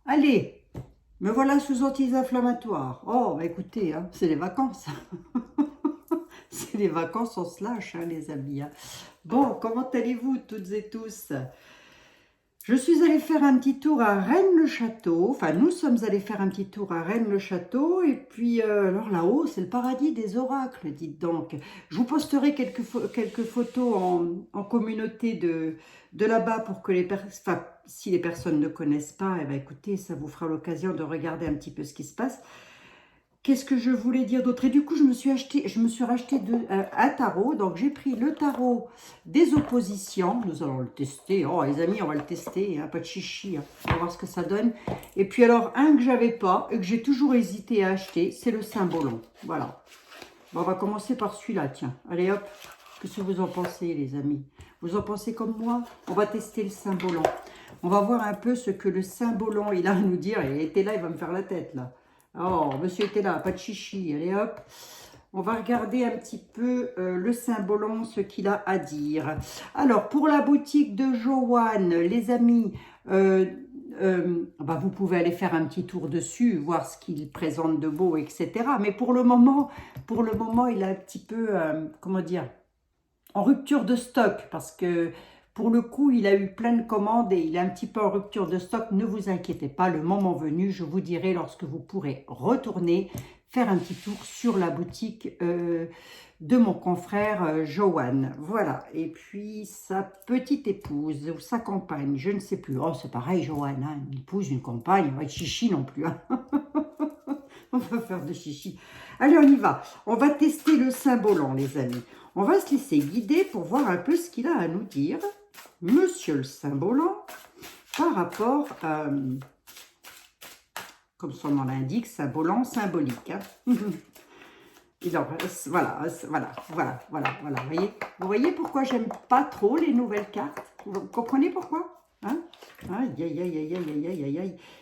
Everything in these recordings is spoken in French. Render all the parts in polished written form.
Allez, me voilà sous anti-inflammatoire. Oh, bah écoutez, hein, c'est les vacances. C'est les vacances, on se lâche, hein, les amis. Hein. Bon, comment allez-vous toutes et tous? Je suis allée faire un petit tour à Rennes-le-Château. Enfin, nous sommes allés faire un petit tour à Rennes-le-Château. Et puis, alors là-haut, c'est le paradis des oracles, dites donc. Je vous posterai quelques photos en communauté de là-bas pour que enfin, si les personnes ne connaissent pas, eh ben, écoutez, ça vous fera l'occasion de regarder un petit peu ce qui se passe. Qu'est-ce que je voulais dire d'autre? Et du coup, je me suis racheté un tarot. Donc, j'ai pris le tarot des oppositions. Nous allons le tester. Oh, les amis, on va le tester. Hein, pas de chichi. Hein. On va voir ce que ça donne. Et puis, alors, un que j'avais pas et que j'ai toujours hésité à acheter, c'est le Symbolon. Voilà. Bon, on va commencer par celui-là, tiens. Allez, hop. Qu'est-ce que vous en pensez, les amis? Vous en pensez comme moi? On va tester le Symbolon. On va voir un peu ce que le Symbolon, il a à nous dire. Il était là, il va me faire la tête, là. Oh, monsieur était là, pas de chichi. Allez hop, on va regarder un petit peu le Symbolon, ce qu'il a à dire. Alors, pour la boutique de Joanne, les amis, vous pouvez aller faire un petit tour dessus, voir ce qu'il présente de beau, etc. Mais pour le moment, il est un petit peu, comment dire, en rupture de stock, parce que pour le coup, il a eu plein de commandes et il est un petit peu en rupture de stock. Ne vous inquiétez pas, le moment venu, je vous dirai lorsque vous pourrez retourner faire un petit tour sur la boutique de mon confrère Johan. Voilà, et puis sa petite épouse ou sa compagne, je ne sais plus. Oh, c'est pareil, Johan, hein, une épouse, une compagne, pas de chichi non plus. Hein. On va faire de chichi. Allez, on y va. On va tester le Symbolon, les amis. On va se laisser guider pour voir un peu ce qu'il a à nous dire, Monsieur le Symbolon, par rapport à, comme son nom l'indique, Symbolon symbolique. Hein. Voilà. Vous voyez pourquoi j'aime pas trop les nouvelles cartes? Vous comprenez pourquoi? Hein? Aïe.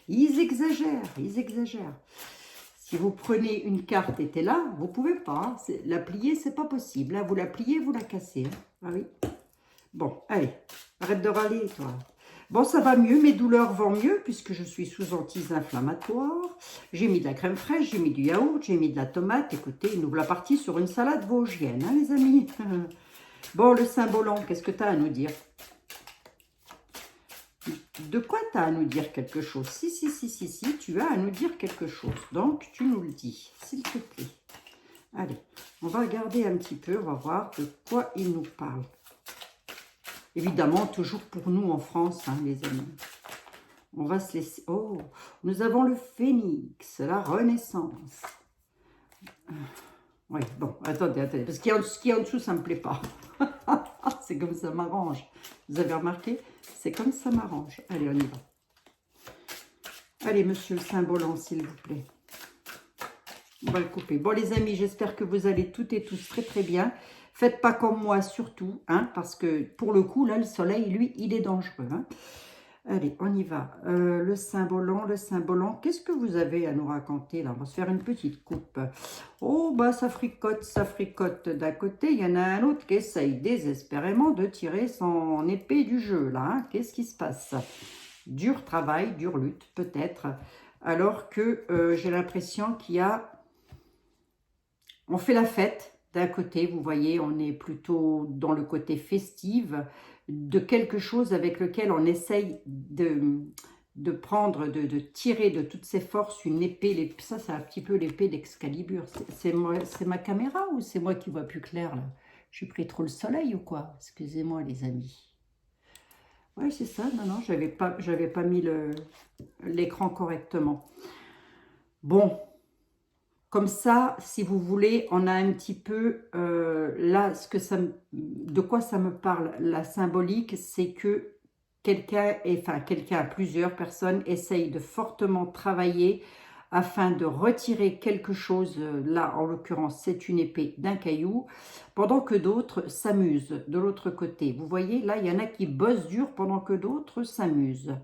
Ils exagèrent. Si vous prenez une carte et t'es là, vous pouvez pas. Hein. La plier, c'est pas possible. Là, vous la pliez, vous la cassez. Hein. Ah oui. Bon, allez, arrête de râler, toi. Bon, ça va mieux, mes douleurs vont mieux puisque je suis sous anti-inflammatoire. J'ai mis de la crème fraîche, j'ai mis du yaourt, j'ai mis de la tomate. Écoutez, il ouvre la partie sur une salade vosgienne, hein, les amis. Bon, le Symbolon, qu'est-ce que tu as à nous dire? De quoi tu as à nous dire quelque chose? Si, tu as à nous dire quelque chose. Donc, tu nous le dis, s'il te plaît. Allez, on va regarder un petit peu, on va voir de quoi il nous parle. Évidemment, toujours pour nous en France, hein, les amis. On va se laisser... Oh, nous avons le phénix, la renaissance. Oui, bon, attendez, parce qu'il y a en dessous, ça ne me plaît pas. C'est comme ça m'arrange. Vous avez remarqué? C'est comme ça m'arrange. Allez, on y va. Allez, monsieur le Symbolon, s'il vous plaît. On va le couper. Bon, les amis, j'espère que vous allez toutes et tous très, très bien. Faites pas comme moi, surtout, hein, parce que pour le coup, là, le soleil, lui, il est dangereux. Hein. Allez, on y va. Le Symbolon. Qu'est-ce que vous avez à nous raconter, là? On va se faire une petite coupe. Oh, bah, ça fricote d'un côté. Il y en a un autre qui essaye désespérément de tirer son épée du jeu, là. Hein. Qu'est-ce qui se passe? Dur travail, dure lutte, peut-être. Alors que j'ai l'impression qu'il y a... On fait la fête. D'un côté, vous voyez, on est plutôt dans le côté festif de quelque chose avec lequel on essaye de prendre, de tirer de toutes ses forces une épée. Ça, c'est un petit peu l'épée d'Excalibur. C'est ma caméra ou c'est moi qui vois plus clair, là? J'ai pris trop le soleil ou quoi? Excusez-moi, les amis. Oui, c'est ça. Non, j'avais pas mis l'écran correctement. Bon. Comme ça, si vous voulez, on a un petit peu, là, de quoi ça me parle, la symbolique, c'est que plusieurs personnes essayent de fortement travailler afin de retirer quelque chose, là, en l'occurrence, c'est une épée d'un caillou, pendant que d'autres s'amusent de l'autre côté. Vous voyez, là, il y en a qui bossent dur pendant que d'autres s'amusent.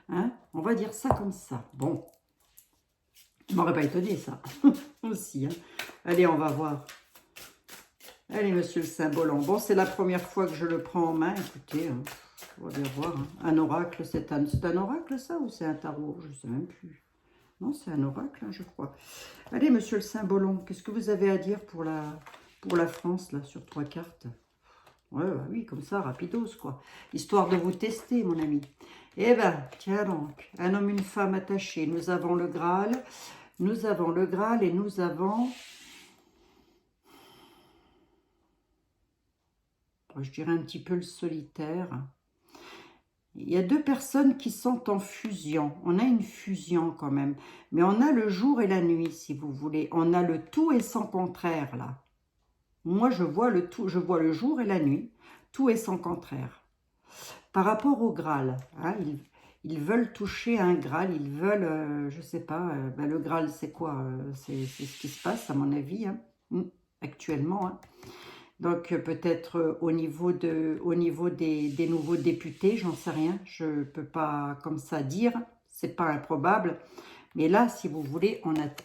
Hein? On va dire ça comme ça. Bon. Je m'aurais pas étonné, ça. Aussi. Hein. Allez, on va voir. Allez, monsieur le Symbolon. Bon, c'est la première fois que je le prends en main. Écoutez, On va bien voir. Hein. Un oracle, c'est un oracle ça ou c'est un tarot? Je ne sais même plus. Non, c'est un oracle, hein, je crois. Allez, monsieur le Symbolon, qu'est-ce que vous avez à dire pour la France, là, sur 3 cartes? Ouais, bah oui, comme ça, rapidos, quoi. Histoire de vous tester, mon ami. Eh ben, tiens donc, un homme, une femme attachés. Nous avons le Graal. Nous avons le Graal et nous avons... Je dirais un petit peu le solitaire. Il y a 2 personnes qui sont en fusion. On a une fusion quand même. Mais on a le jour et la nuit, si vous voulez. On a le tout et son contraire, là. Moi, je vois le tout, je vois le jour et la nuit. Tout et son contraire. Par rapport au Graal, hein, ils veulent toucher un Graal. Ils veulent, je ne sais pas, ben le Graal, c'est quoi? C'est ce qui se passe, à mon avis, hein, actuellement, hein. Donc, peut-être au niveau des nouveaux députés, j'en sais rien. Je ne peux pas comme ça dire. C'est pas improbable. Mais là, si vous voulez,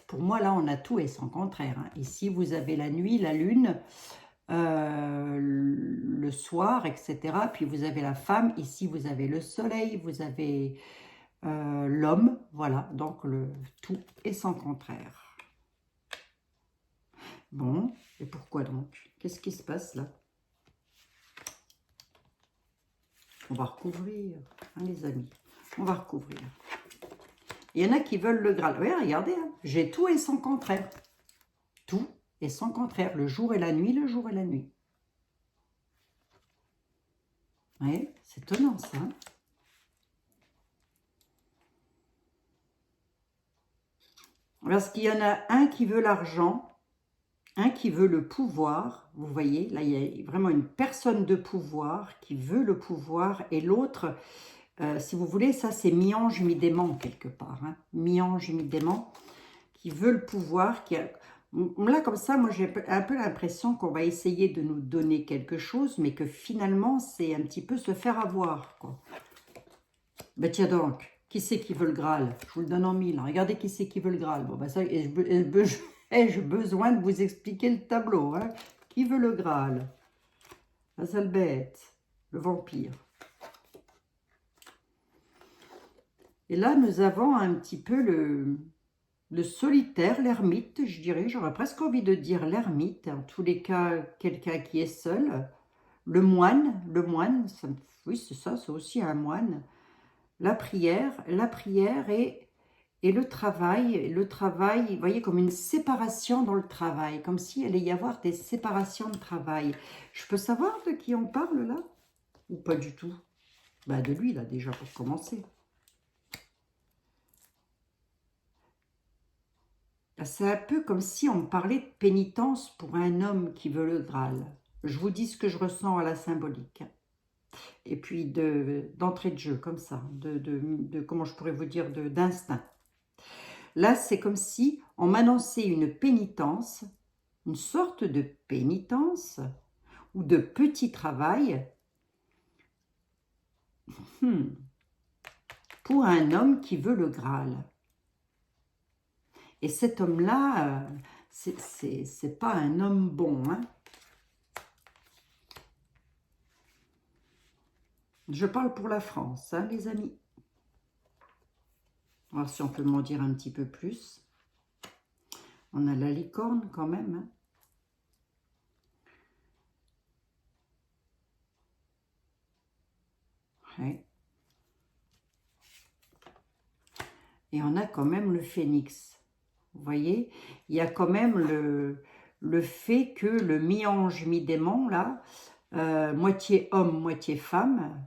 pour moi, là, on a tout et son contraire. Hein. Ici, vous avez la nuit, la lune, le soir, etc. Puis, vous avez la femme. Ici, vous avez le soleil, vous avez l'homme. Voilà, donc le tout et son contraire. Bon, et pourquoi donc? Qu'est-ce qui se passe là? On va recouvrir, hein, les amis. On va recouvrir. Il y en a qui veulent le Graal. Oui, regardez, hein, j'ai tout et son contraire. Tout et son contraire. Le jour et la nuit, le jour et la nuit. Oui, c'est étonnant ça. Hein. Parce qu'il y en a un qui veut l'argent, un qui veut le pouvoir. Vous voyez, là, il y a vraiment une personne de pouvoir qui veut le pouvoir. Et l'autre, si vous voulez, ça c'est mi-ange, mi-démon quelque part. Hein. Mi-ange, mi-démon, qui veut le pouvoir. Là, comme ça, moi j'ai un peu l'impression qu'on va essayer de nous donner quelque chose, mais que finalement, c'est un petit peu se faire avoir. Quoi. Ben tiens donc, qui c'est qui veut le Graal? Je vous le donne en 1000. Regardez qui c'est qui veut le Graal. Bon, ben ça, ai-je besoin de vous expliquer le tableau? Hein? Qui veut le Graal? La sale bête, le vampire. Et là, nous avons un petit peu le solitaire, l'ermite, je dirais. J'aurais presque envie de dire l'ermite. En tous les cas, quelqu'un qui est seul. Le moine, oui, c'est ça, c'est aussi un moine. La prière et le travail, vous voyez, comme une séparation dans le travail, comme s'il allait y avoir des séparations de travail. Je peux savoir de qui on parle là? Ou pas du tout? Ben, de lui là déjà pour commencer. C'est un peu comme si on me parlait de pénitence pour un homme qui veut le Graal. Je vous dis ce que je ressens à la symbolique. Et puis d'entrée de jeu, comme ça, comment je pourrais vous dire, d'instinct. Là, c'est comme si on m'annonçait une pénitence, une sorte de pénitence ou de petit travail pour un homme qui veut le Graal. Et cet homme-là, c'est pas un homme bon. Hein. Je parle pour la France, hein, les amis. On va voir si on peut m'en dire un petit peu plus. On a la licorne quand même. Hein. Ouais. Et on a quand même le phénix. Vous voyez, il y a quand même le fait que le mi-ange, mi-démon, là, moitié homme, moitié femme,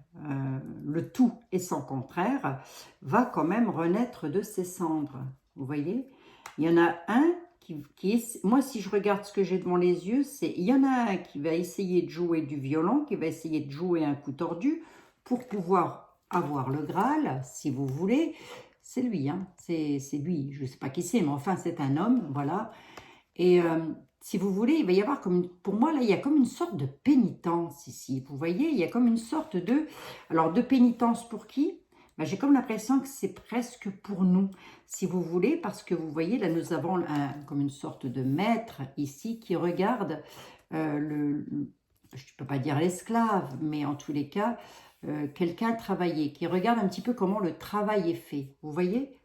le tout et son contraire, va quand même renaître de ses cendres. Vous voyez, il y en a un qui est... Moi, si je regarde ce que j'ai devant les yeux, il y en a un qui va essayer de jouer du violon, qui va essayer de jouer un coup tordu pour pouvoir avoir le Graal, si vous voulez. C'est lui, hein. C'est lui, je ne sais pas qui c'est, mais enfin c'est un homme, voilà. Et si vous voulez, il va y avoir comme, pour moi là, il y a comme une sorte de pénitence ici, vous voyez, il y a comme une sorte de, alors de pénitence pour qui? Ben, j'ai comme l'impression que c'est presque pour nous, si vous voulez, parce que vous voyez, là nous avons comme une sorte de maître ici qui regarde je ne peux pas dire l'esclave, mais en tous les cas, quelqu'un travailler, qui regarde un petit peu comment le travail est fait. Vous voyez?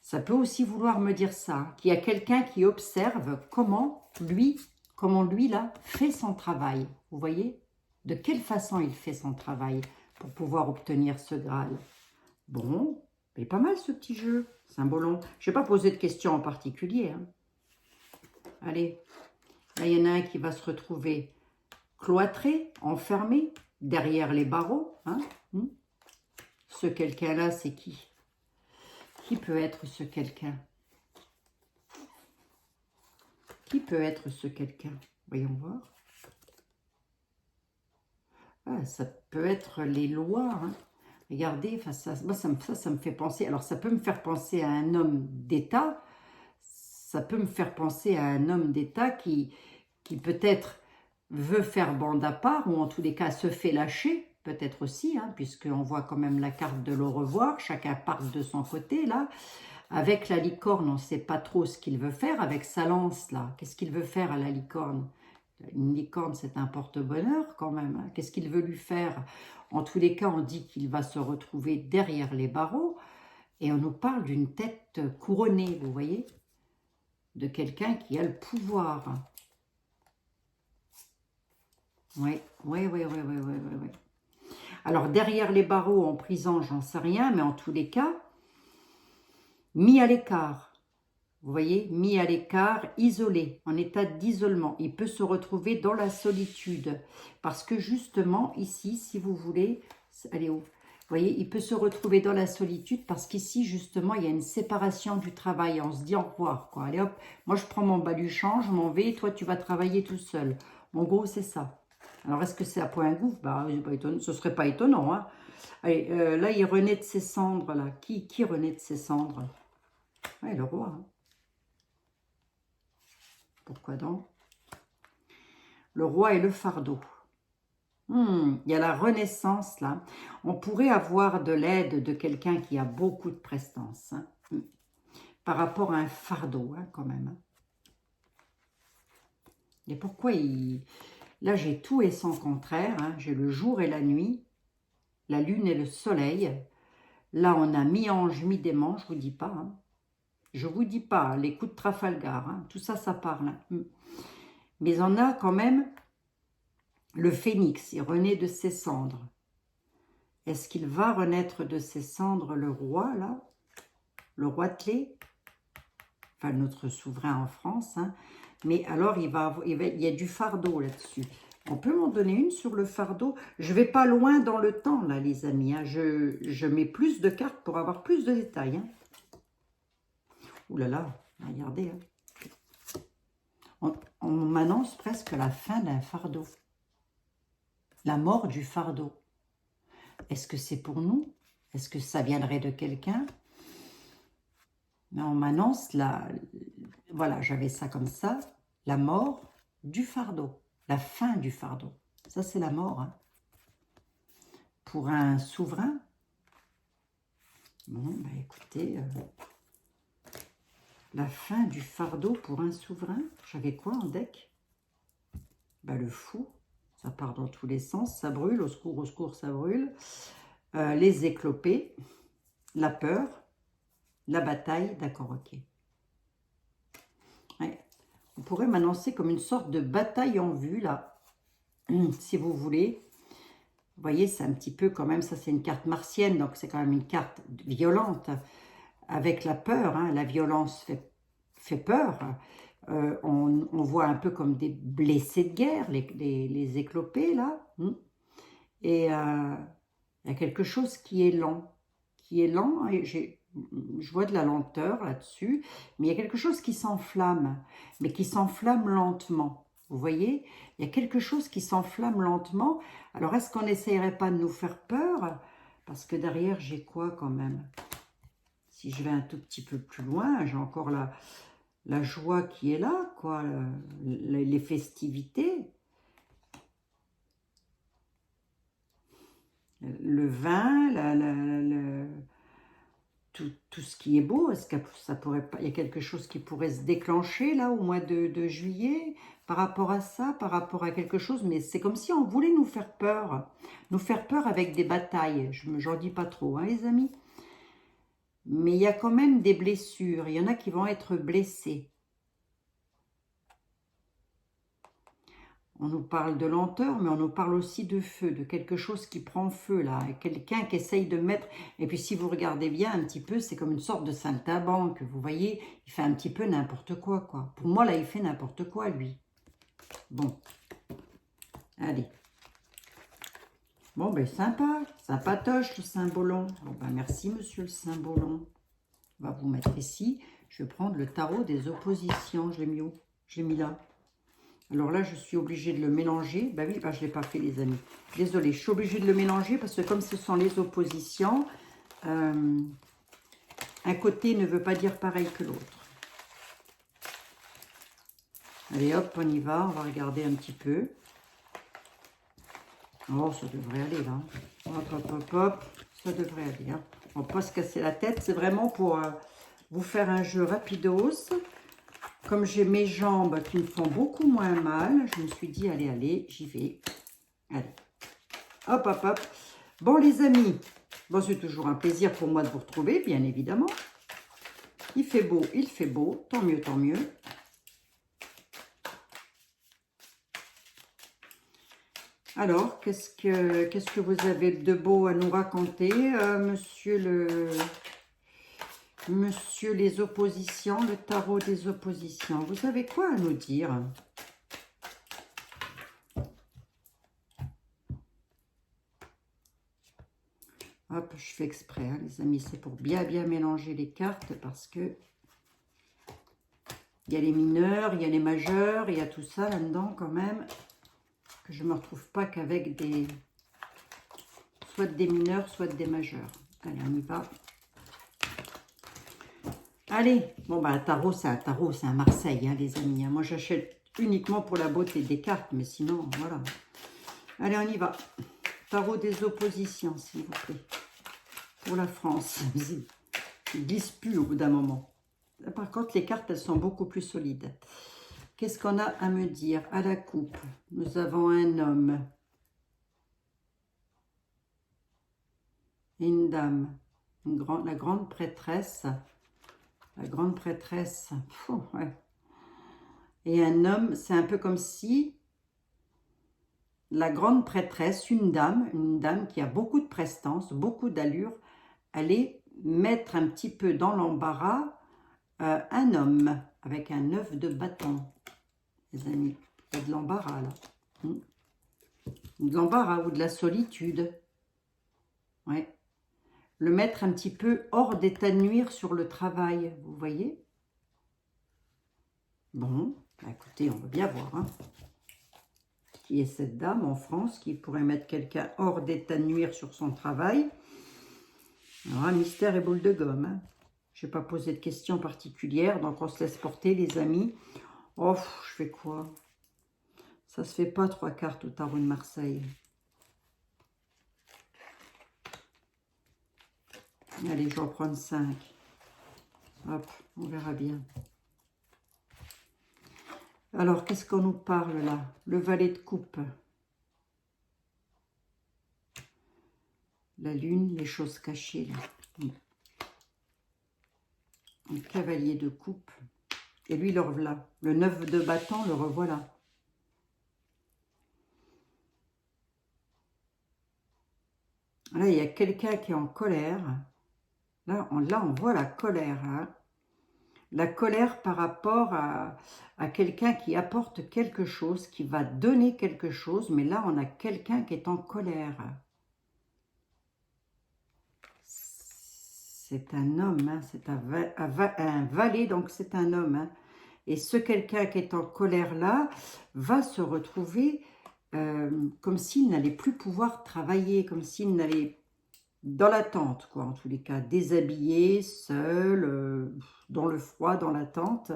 Ça peut aussi vouloir me dire ça, hein, qu'il y a quelqu'un qui observe comment lui, là, fait son travail. Vous voyez? De quelle façon il fait son travail pour pouvoir obtenir ce Graal. Bon, mais pas mal ce petit jeu, Symbolon. Je n'ai pas posé de questions en particulier. Hein. Allez, là il y en a un qui va se retrouver cloîtré, enfermé, derrière les barreaux. Hein. Ce quelqu'un-là, c'est qui? Qui peut être ce quelqu'un? Qui peut être ce quelqu'un? Voyons voir. Ah, ça peut être les lois. Hein. Regardez, moi, ça me fait penser. Alors, ça peut me faire penser à un homme d'État. Ça peut me faire penser à un homme d'État qui peut-être veut faire bande à part, ou en tous les cas se fait lâcher, peut-être aussi, hein, puisqu'on voit quand même la carte de l'au revoir, chacun part de son côté, là. Avec la licorne, on ne sait pas trop ce qu'il veut faire. Avec sa lance, là, qu'est-ce qu'il veut faire à la licorne? Une licorne, c'est un porte-bonheur quand même. Hein. Qu'est-ce qu'il veut lui faire? En tous les cas, on dit qu'il va se retrouver derrière les barreaux. Et on nous parle d'une tête couronnée, vous voyez? De quelqu'un qui a le pouvoir. Oui. Alors, derrière les barreaux, en prison, j'en sais rien, mais en tous les cas, mis à l'écart. Vous voyez, mis à l'écart, isolé, en état d'isolement. Il peut se retrouver dans la solitude. Parce que justement, ici, si vous voulez, allez où? Vous voyez, il peut se retrouver dans la solitude parce qu'ici, justement, il y a une séparation du travail. On se dit au revoir, quoi. Allez hop, moi je prends mon baluchon, je m'en vais, toi tu vas travailler tout seul. En gros, c'est ça. Alors, est-ce que c'est à point gouffre? Bah, ce serait pas étonnant, hein. Allez, là, il renaît de ses cendres, là. Qui renaît de ses cendres? Ouais, le roi, hein. Pourquoi donc? Le roi et le fardeau. Il y a la renaissance, là. On pourrait avoir de l'aide de quelqu'un qui a beaucoup de prestance. Hein, par rapport à un fardeau, hein, quand même. Hein. Et pourquoi il... Là, j'ai tout et son contraire. Hein. J'ai le jour et la nuit, la lune et le soleil. Là, on a mi-ange, mi-démon, je ne vous dis pas. Hein. Je ne vous dis pas, les coups de Trafalgar. Hein. Tout ça, ça parle. Hein. Mais on a quand même le phénix, il renaît de ses cendres. Est-ce qu'il va renaître de ses cendres, le roi, là? Le roi clé? Enfin, notre souverain en France. Hein. Mais alors, il y a du fardeau là-dessus. On peut m'en donner une sur le fardeau? Je ne vais pas loin dans le temps, là, les amis. Hein. Je mets plus de cartes pour avoir plus de détails. Hein. Ouh là là, regardez. Hein. On m'annonce presque la fin d'un fardeau. La mort du fardeau. Est-ce que c'est pour nous? Est-ce que ça viendrait de quelqu'un? On m'annonce, voilà, j'avais ça comme ça, la mort du fardeau, la fin du fardeau. Ça, c'est la mort. Hein. Pour un souverain. Bon, bah écoutez, la fin du fardeau pour un souverain. J'avais quoi en deck? Bah, le fou. Ça part dans tous les sens, ça brûle, au secours, ça brûle. Les éclopés, la peur, la bataille, d'accord, ok. Ouais. On pourrait m'annoncer comme une sorte de bataille en vue, là, si vous voulez. Vous voyez, c'est un petit peu quand même, ça c'est une carte martienne, donc c'est quand même une carte violente, avec la peur, hein, la violence fait peur. On voit un peu comme des blessés de guerre, les éclopés, là. Et il y a quelque chose qui est lent. Et je vois de la lenteur là-dessus, mais il y a quelque chose qui s'enflamme, mais qui s'enflamme lentement. Vous voyez, il y a quelque chose qui s'enflamme lentement. Alors, est-ce qu'on n'essayerait pas de nous faire peur? Parce que derrière, j'ai quoi quand même? Si je vais un tout petit peu plus loin, j'ai encore la joie qui est là, quoi, les festivités. Le vin, tout ce qui est beau, est-ce que ça pourrait pas, il y a quelque chose qui pourrait se déclencher là au mois de juillet? par rapport à ça, par rapport à quelque chose, mais c'est comme si on voulait nous faire peur avec des batailles. J'en dis pas trop, hein, les amis. Mais il y a quand même des blessures, il y en a qui vont être blessés. On nous parle de lenteur, mais on nous parle aussi de feu, de quelque chose qui prend feu, là. Quelqu'un qui essaye de mettre... Et puis, si vous regardez bien un petit peu, c'est comme une sorte de saltimbanque. Vous voyez, il fait un petit peu n'importe quoi, quoi. Pour moi, là, il fait n'importe quoi, lui. Bon. Allez. Bon, ben, sympa. Sympatoche, le Saint-Bolon. Bon, ben, merci, monsieur le Saint-Bolon. On va vous mettre ici. Je vais prendre le tarot des oppositions. Je l'ai mis où? Je l'ai mis là. Alors là, je suis obligée de le mélanger. Ben oui, ben je ne l'ai pas fait, les amis. Désolée, je suis obligée de le mélanger parce que comme ce sont les oppositions, un côté ne veut pas dire pareil que l'autre. Allez, hop, on y va. On va regarder un petit peu. Oh, ça devrait aller, là. Hop, hop, hop, hop. Ça devrait aller, hein. On ne va pas se casser la tête. C'est vraiment pour vous faire un jeu rapidos. Comme j'ai mes jambes qui me font beaucoup moins mal, je me suis dit, allez, allez, j'y vais. Allez. Hop, hop, hop. Bon, les amis, bon, c'est toujours un plaisir pour moi de vous retrouver, bien évidemment. Il fait beau, tant mieux, tant mieux. Alors, qu'est-ce que vous avez de beau à nous raconter, Monsieur les oppositions, le tarot des oppositions? Vous avez quoi à nous dire? Hop, je fais exprès, hein, les amis, c'est pour bien mélanger les cartes parce que il y a les mineurs, il y a les majeurs, il y a tout ça là-dedans quand même, que je ne me retrouve pas qu'avec des... soit des mineurs, soit des majeurs. Allez, on y va. Allez, bon, bah, un tarot, c'est un Marseille, hein, les amis. Hein. Moi, j'achète uniquement pour la beauté des cartes, mais sinon, voilà. Allez, on y va. Tarot des oppositions, s'il vous plaît. Pour la France. Il ne glisse plus au bout d'un moment. Par contre, les cartes, elles sont beaucoup plus solides. Qu'est-ce qu'on a à me dire? À la coupe, nous avons un homme. Et une dame. La grande prêtresse. La grande prêtresse. Pfff, ouais. Et un homme, c'est un peu comme si la grande prêtresse, une dame qui a beaucoup de prestance, beaucoup d'allure, allait mettre un petit peu dans l'embarras un homme avec un 9 de bâton. Les amis, il y a de l'embarras là. De l'embarras ou de la solitude. Ouais. Le mettre un petit peu hors d'état de nuire sur le travail, vous voyez? Bon, bah écoutez, on va bien voir. Hein. Qui est cette dame en France qui pourrait mettre quelqu'un hors d'état de nuire sur son travail? Alors, mystère et boule de gomme. Hein. Je n'ai pas posé de questions particulières, donc on se laisse porter, les amis. Oh, je fais quoi? Ça se fait pas 3 cartes au tarot de Marseille. Allez, je vais en prendre 5. Hop, on verra bien. Alors, qu'est-ce qu'on nous parle là? Le valet de coupe. La lune, les choses cachées. Là. Le cavalier de coupe. Et lui, le revoilà. Le 9 de bâton, le revoilà. Là, il y a quelqu'un qui est en colère. Là, on voit la colère. Hein. La colère par rapport à quelqu'un qui apporte quelque chose, qui va donner quelque chose. Mais là, on a quelqu'un qui est en colère. C'est un homme, hein, c'est un valet, donc c'est un homme. Hein. Et ce quelqu'un qui est en colère là va se retrouver comme s'il n'allait plus pouvoir travailler, comme s'il n'allait dans l'attente, quoi, en tous les cas, déshabillé, seul, dans le froid, dans l'attente.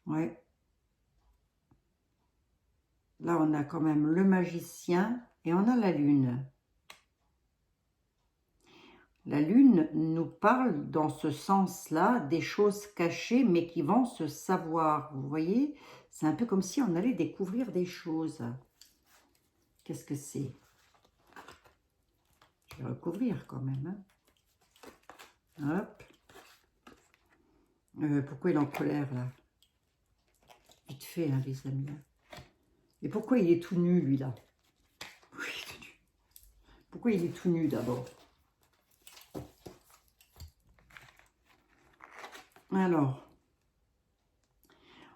Ouais. Là, on a quand même le magicien et on a la lune. La lune nous parle dans ce sens-là des choses cachées mais qui vont se savoir. Vous voyez, c'est un peu comme si on allait découvrir des choses. Qu'est-ce que c'est? Je vais recouvrir quand même. Hein. Hop. Pourquoi il est en colère là? Vite fait, hein, les amis. Et pourquoi il est tout nu, lui là? Pourquoi il est tout nu d'abord? Alors,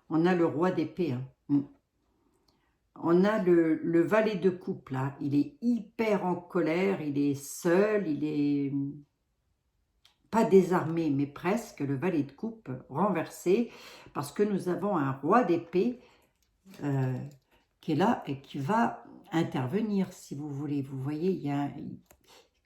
on a le roi d'épée. Hein. On a le valet de coupe là. Il est hyper en colère, il est seul, il est pas désarmé, mais presque, le valet de coupe renversé, parce que nous avons un roi d'épée qui est là et qui va intervenir, si vous voulez. Vous voyez, il y a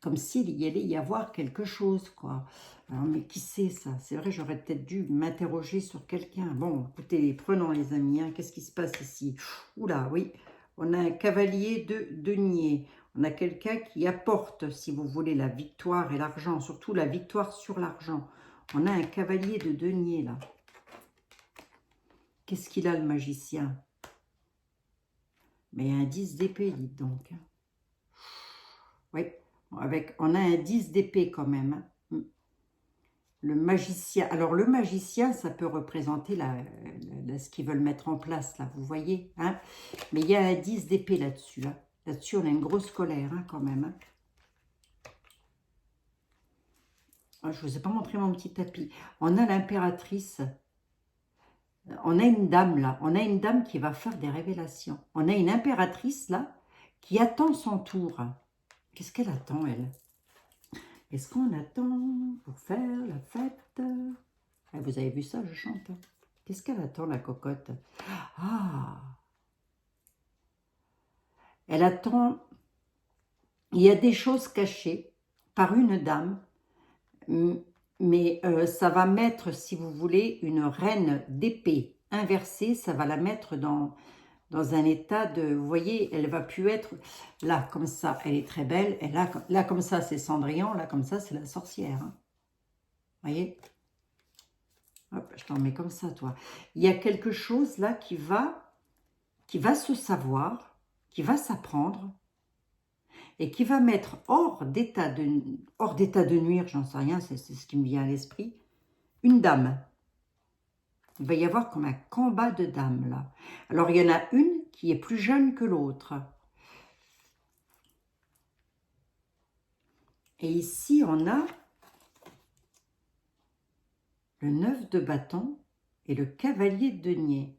comme s'il y allait y avoir quelque chose, quoi. Alors, mais qui c'est ça? C'est vrai, j'aurais peut-être dû m'interroger sur quelqu'un. Bon, écoutez, prenons les amis, hein. Qu'est-ce qui se passe ici? Oula, oui, on a un cavalier de denier. On a quelqu'un qui apporte, si vous voulez, la victoire et l'argent, surtout la victoire sur l'argent. On a un cavalier de denier, là. Qu'est-ce qu'il a, le magicien? Mais un 10 d'épée, dites donc. Oui, on a un 10 d'épée quand même. Le magicien. Alors, le magicien, ça peut représenter ce qu'ils veulent mettre en place, là, vous voyez. Hein, mais il y a un 10 d'épée là-dessus. Hein. Là-dessus, on a une grosse colère, hein, quand même. Hein. Ah, je ne vous ai pas montré mon petit tapis. On a l'impératrice. On a une dame, là. On a une dame qui va faire des révélations. On a une impératrice, là, qui attend son tour. Qu'est-ce qu'elle attend, elle? Est-ce qu'on attend pour faire la fête? Ah, vous avez vu ça, je chante. Qu'est-ce qu'elle attend, la cocotte? Ah! Elle attend... Il y a des choses cachées par une dame, mais ça va mettre, si vous voulez, une reine d'épée inversée. Ça va la mettre dans un état de... Vous voyez, elle va plus être là, comme ça. Elle est très belle. Et là comme ça, c'est Cendrillon. Là, comme ça, c'est la sorcière. Hein. Vous voyez? Hop, je t'en mets comme ça, toi. Il y a quelque chose là qui va se savoir, qui va s'apprendre et qui va mettre hors d'état de nuire, j'en sais rien, c'est ce qui me vient à l'esprit, une dame. Il va y avoir comme un combat de dames là. Alors, il y en a une qui est plus jeune que l'autre. Et ici, on a le 9 de bâton et le cavalier de denier.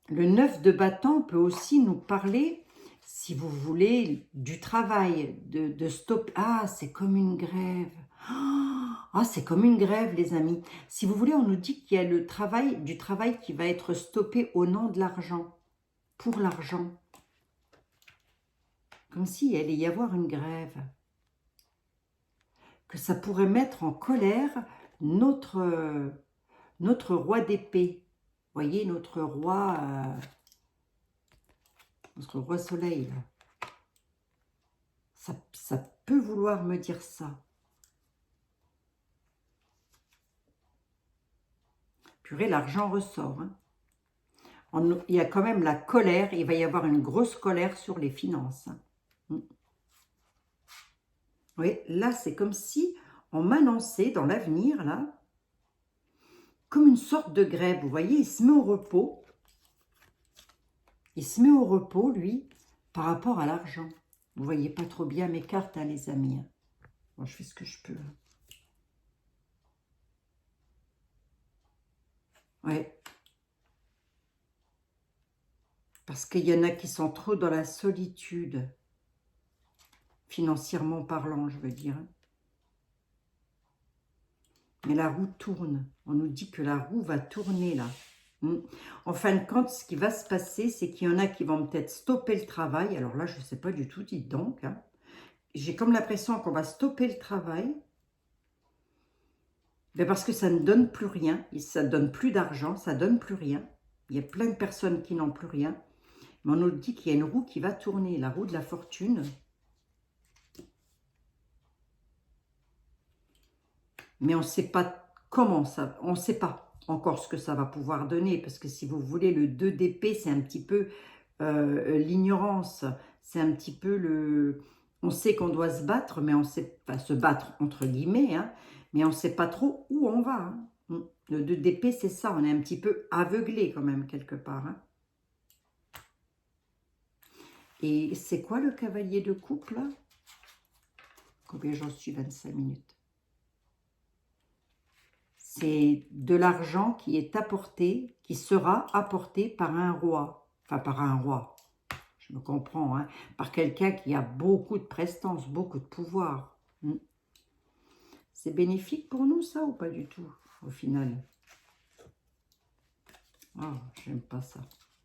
Le 9 de bâton peut aussi nous parler, si vous voulez, du travail, de stop. Ah, c'est comme une grève. Ah, c'est comme une grève, les amis. Si vous voulez, on nous dit qu'il y a du travail qui va être stoppé au nom de l'argent, pour l'argent. Comme s'il allait y avoir une grève. Que ça pourrait mettre en colère notre roi d'épée. Vous voyez, notre roi soleil. Là. Ça peut vouloir me dire ça. Purée, l'argent ressort. Hein. Il y a quand même la colère. Il va y avoir une grosse colère sur les finances. Hein. Oui, là, c'est comme si on m'annonçait dans l'avenir, là, comme une sorte de grève. Vous voyez, il se met au repos. Il se met au repos, lui, par rapport à l'argent. Vous voyez pas trop bien mes cartes, hein, les amis. Bon, je fais ce que je peux. Ouais. Parce qu'il y en a qui sont trop dans la solitude. Financièrement parlant, je veux dire. Mais la roue tourne. On nous dit que la roue va tourner, là. En fin de compte, ce qui va se passer, c'est qu'il y en a qui vont peut-être stopper le travail. Alors là, je ne sais pas du tout, dites donc. Hein. J'ai comme l'impression qu'on va stopper le travail. Mais parce que ça ne donne plus rien. Ça ne donne plus d'argent, ça ne donne plus rien. Il y a plein de personnes qui n'ont plus rien. Mais on nous dit qu'il y a une roue qui va tourner, la roue de la fortune. Mais on ne sait pas comment ça... On ne sait pas encore ce que ça va pouvoir donner. Parce que si vous voulez, le 2 d'épée, c'est un petit peu l'ignorance. C'est un petit peu le... On sait qu'on doit se battre, mais on sait... Enfin, se battre entre guillemets, hein, mais on ne sait pas trop où on va. Hein. Le 2 d'épée, c'est ça. On est un petit peu aveuglé quand même, quelque part. Hein. Et c'est quoi le cavalier de coupe, là? Combien j'en suis? 25 minutes. C'est de l'argent qui est apporté, qui sera apporté par un roi. Enfin, par un roi. Je me comprends, hein, par quelqu'un qui a beaucoup de prestance, beaucoup de pouvoir. C'est bénéfique pour nous, ça, ou pas du tout, au final? Oh, j'aime pas ça.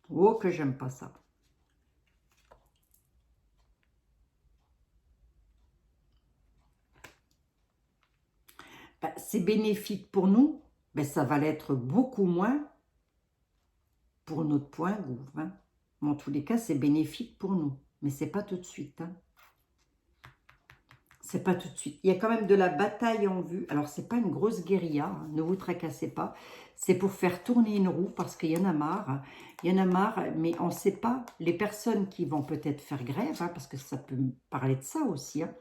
Oh, que j'aime pas ça. Ben, c'est bénéfique pour nous, mais ça va l'être beaucoup moins pour notre point gouv. Hein. En tous les cas, c'est bénéfique pour nous, mais c'est pas tout de suite. Hein. C'est pas tout de suite. Il y a quand même de la bataille en vue. Alors, c'est pas une grosse guérilla, hein, ne vous tracassez pas. C'est pour faire tourner une roue parce qu'il y en a marre. Il y en a marre, mais on ne sait pas. Les personnes qui vont peut-être faire grève, hein, parce que ça peut parler de ça aussi, hein,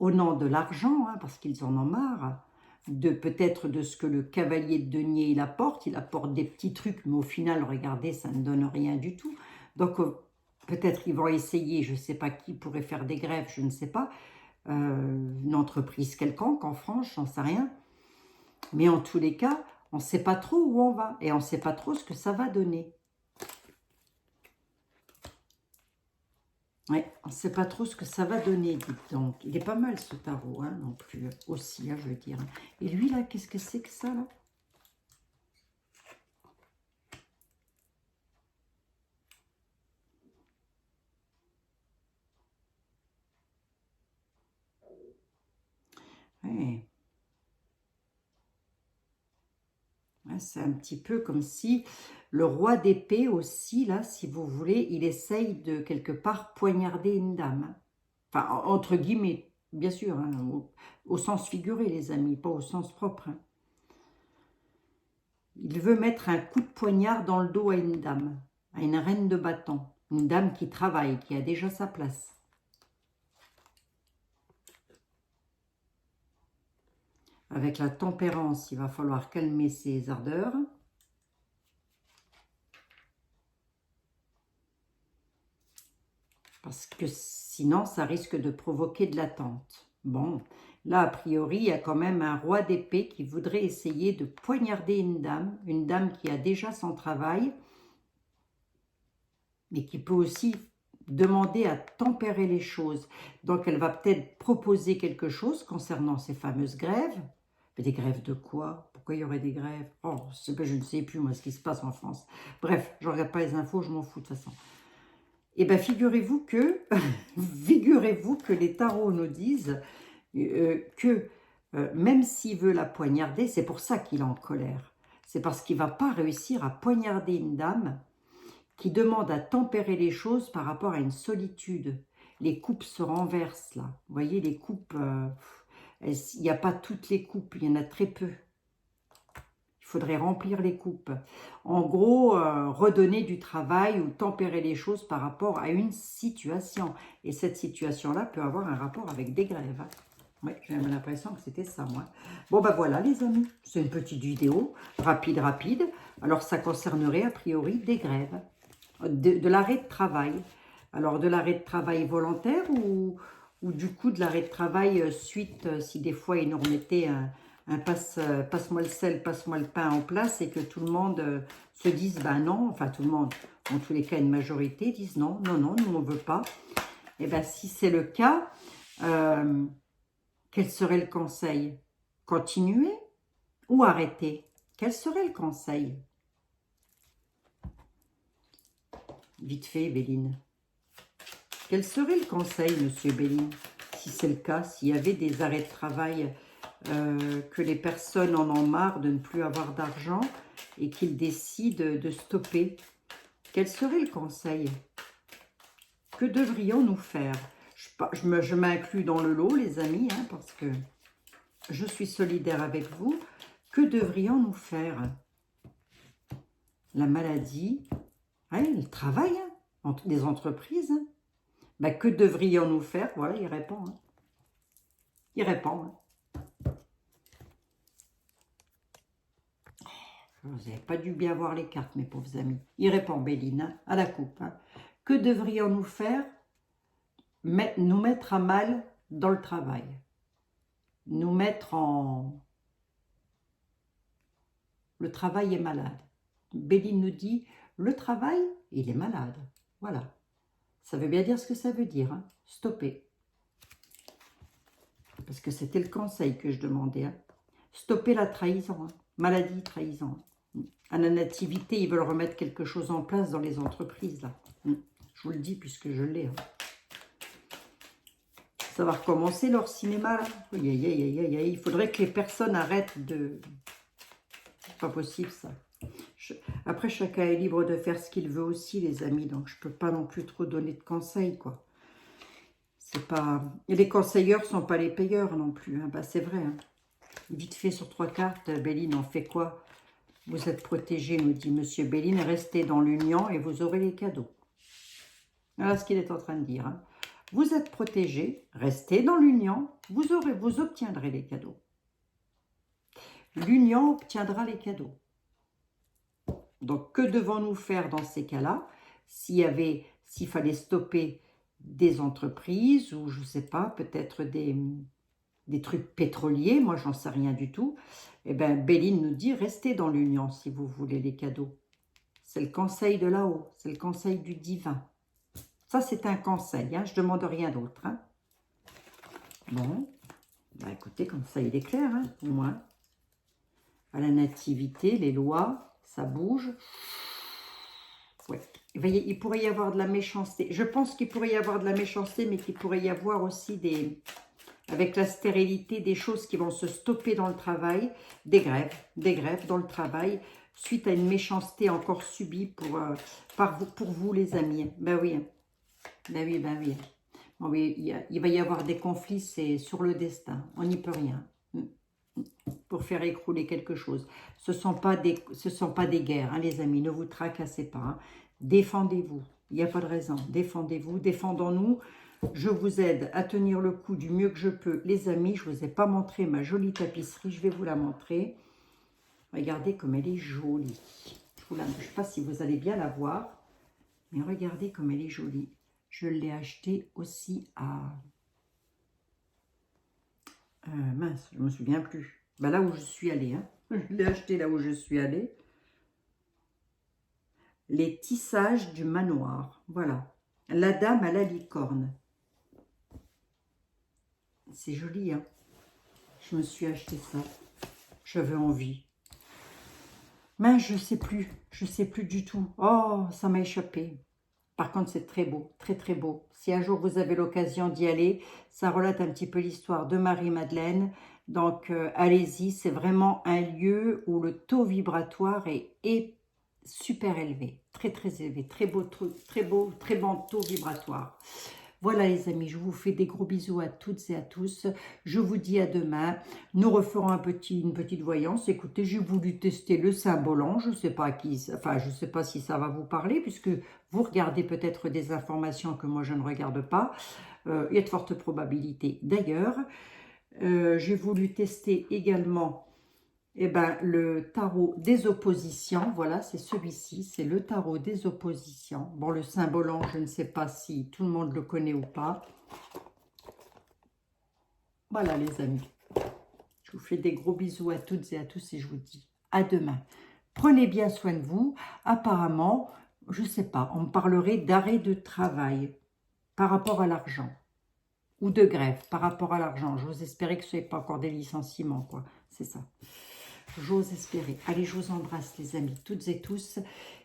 au nom de l'argent, hein, parce qu'ils en ont marre, de peut-être de ce que le cavalier de denier il apporte des petits trucs, mais au final, regardez, ça ne donne rien du tout. Donc, peut-être ils vont essayer, je ne sais pas qui pourrait faire des grèves, je ne sais pas, une entreprise quelconque en France, j'en sais rien. Mais en tous les cas, on ne sait pas trop où on va et on ne sait pas trop ce que ça va donner. Ouais, on ne sait pas trop ce que ça va donner, dites donc. Il est pas mal ce tarot, hein, non plus, aussi, hein, je veux dire. Et lui, là, qu'est-ce que c'est que ça, là? Ouais. Ouais, c'est un petit peu comme si le roi d'épée aussi, là, si vous voulez, il essaye de, quelque part, poignarder une dame. Hein. Enfin, entre guillemets, bien sûr, hein, au sens figuré, les amis, pas au sens propre. Hein. Il veut mettre un coup de poignard dans le dos à une dame, à une reine de bâton, une dame qui travaille, qui a déjà sa place. Avec la tempérance, il va falloir calmer ses ardeurs. Parce que sinon, ça risque de provoquer de l'attente. Bon, là, a priori, il y a quand même un roi d'épée qui voudrait essayer de poignarder une dame qui a déjà son travail, mais qui peut aussi demander à tempérer les choses. Donc, elle va peut-être proposer quelque chose concernant ces fameuses grèves. Mais des grèves de quoi? Pourquoi il y aurait des grèves? Oh, je ne sais plus, moi, ce qui se passe en France. Bref, je ne regarde pas les infos, je m'en fous de toute façon. Eh bien, figurez-vous que, les tarots nous disent que même s'il veut la poignarder, c'est pour ça qu'il est en colère. C'est parce qu'il ne va pas réussir à poignarder une dame qui demande à tempérer les choses par rapport à une solitude. Les coupes se renversent, là. Vous voyez, les coupes, il n'y a pas toutes les coupes, il y en a très peu. Il faudrait remplir les coupes. En gros, redonner du travail ou tempérer les choses par rapport à une situation. Et cette situation-là peut avoir un rapport avec des grèves. Hein. Oui, j'ai l'impression que c'était ça, moi. Bon, ben voilà, les amis. C'est une petite vidéo, rapide. Alors, ça concernerait, a priori, des grèves. De l'arrêt de travail. Alors, de l'arrêt de travail volontaire ou du coup de l'arrêt de travail suite, si des fois ils nous remettaient un passe-moi le sel, passe-moi le pain en place et que tout le monde se dise, ben non, enfin tout le monde, en tous les cas une majorité, disent non, nous on ne veut pas. Et bien si c'est le cas, quel serait le conseil? Continuer ou arrêter? Quel serait le conseil? Vite fait, Béline. Quel serait le conseil, monsieur Béline, si c'est le cas, s'il y avait des arrêts de travail, que les personnes en ont marre de ne plus avoir d'argent et qu'il décide de stopper. Quel serait le conseil? Que devrions-nous faire? Je m'inclus dans le lot, les amis, hein, parce que je suis solidaire avec vous. Que devrions-nous faire? La maladie, ouais, le travail, hein, des entreprises. Hein. Ben, que devrions-nous faire? Voilà, il répond. Hein. Il répond. Hein. Vous n'avez pas dû bien voir les cartes, mes pauvres amis. Il répond, Béline, hein, à la coupe. Hein. Que devrions-nous faire? Nous mettre à mal dans le travail. Nous mettre en... Le travail est malade. Béline nous dit, le travail, il est malade. Voilà. Ça veut bien dire ce que ça veut dire. Hein. Stopper. Parce que c'était le conseil que je demandais. Hein. Stopper la trahison. Hein. Maladie, trahison. À la nativité, ils veulent remettre quelque chose en place dans les entreprises. Là. Je vous le dis puisque je l'ai. Hein. Ça va recommencer leur cinéma. Là. Il faudrait que les personnes arrêtent de... C'est pas possible ça. Après, chacun est libre de faire ce qu'il veut aussi, les amis. Donc, je peux pas non plus trop donner de conseils, quoi. C'est pas... Et les conseilleurs sont pas les payeurs non plus. Hein. Bah, c'est vrai. Hein. Vite fait sur 3 cartes, Béline, on fait quoi? Vous êtes protégé, nous dit Monsieur Béline. Restez dans l'union et vous aurez les cadeaux. Voilà ce qu'il est en train de dire. Hein. Vous êtes protégé, restez dans l'union, vous obtiendrez les cadeaux. L'union obtiendra les cadeaux. Donc, que devons-nous faire dans ces cas-là? S'il fallait stopper des entreprises ou, je ne sais pas, peut-être des trucs pétroliers, moi, j'en sais rien du tout, eh bien, Béline nous dit, restez dans l'union si vous voulez les cadeaux. C'est le conseil de là-haut, c'est le conseil du divin. Ça, c'est un conseil, hein, je ne demande rien d'autre. Hein. Bon, bah, écoutez, comme ça, il est clair, hein, au moins. À la nativité, les lois, ça bouge. Ouais. Il pourrait y avoir de la méchanceté. Je pense qu'il pourrait y avoir de la méchanceté, mais qu'il pourrait y avoir aussi avec la stérilité, des choses qui vont se stopper dans le travail, des grèves dans le travail, suite à une méchanceté encore subie pour vous, les amis. Ben oui, ben oui, ben oui. Bon, oui, il va y avoir des conflits, c'est sur le destin, on n'y peut rien. Pour faire écrouler quelque chose. Ce ne sont pas des guerres, hein, les amis, ne vous tracassez pas. Hein. Défendez-vous, il n'y a pas de raison. Défendez-vous, défendons-nous. Je vous aide à tenir le coup du mieux que je peux. Les amis, je ne vous ai pas montré ma jolie tapisserie, je vais vous la montrer. Regardez comme elle est jolie. Je ne sais pas si vous allez bien la voir, mais regardez comme elle est jolie. Je l'ai achetée aussi à... mince, je ne me souviens plus. Ben là où je suis allée. Hein. Je l'ai acheté là où je suis allée. Les tissages du manoir. Voilà. La dame à la licorne. C'est joli, hein. Je me suis acheté ça. J'avais envie. Mais je ne sais plus. Je ne sais plus du tout. Oh, ça m'a échappé. Par contre, c'est très beau, très très beau. Si un jour vous avez l'occasion d'y aller, ça relate un petit peu l'histoire de Marie-Madeleine. Donc, allez-y, c'est vraiment un lieu où le taux vibratoire est super élevé, très très élevé, très beau, très bon taux vibratoire. Voilà les amis, je vous fais des gros bisous à toutes et à tous. Je vous dis à demain. Nous referons une petite voyance. Écoutez, j'ai voulu tester le Saint-Bolland. Je ne sais pas je sais pas si ça va vous parler, puisque vous regardez peut-être des informations que moi je ne regarde pas. Il y a de fortes probabilités. D'ailleurs, j'ai voulu tester également le tarot des oppositions. Voilà, c'est celui-ci, c'est le tarot des oppositions. Bon, le Saint-Bolland, je ne sais pas si tout le monde le connaît ou pas. Voilà les amis, je vous fais des gros bisous à toutes et à tous et je vous dis à demain. Prenez bien soin de vous. Apparemment, je ne sais pas, on me parlerait d'arrêt de travail par rapport à l'argent. Ou de grève par rapport à l'argent. J'ose espérer que ce n'est pas encore des licenciements, quoi. C'est ça. J'ose espérer. Allez, je vous embrasse, les amis, toutes et tous.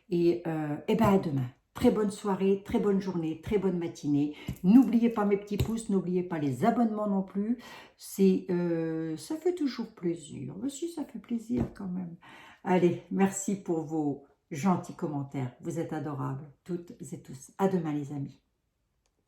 Et à demain. Très bonne soirée, très bonne journée, très bonne matinée. N'oubliez pas mes petits pouces, n'oubliez pas les abonnements non plus. Ça fait toujours plaisir. Mais si, ça fait plaisir quand même. Allez, merci pour vos gentils commentaires. Vous êtes adorables, toutes et tous. À demain, les amis.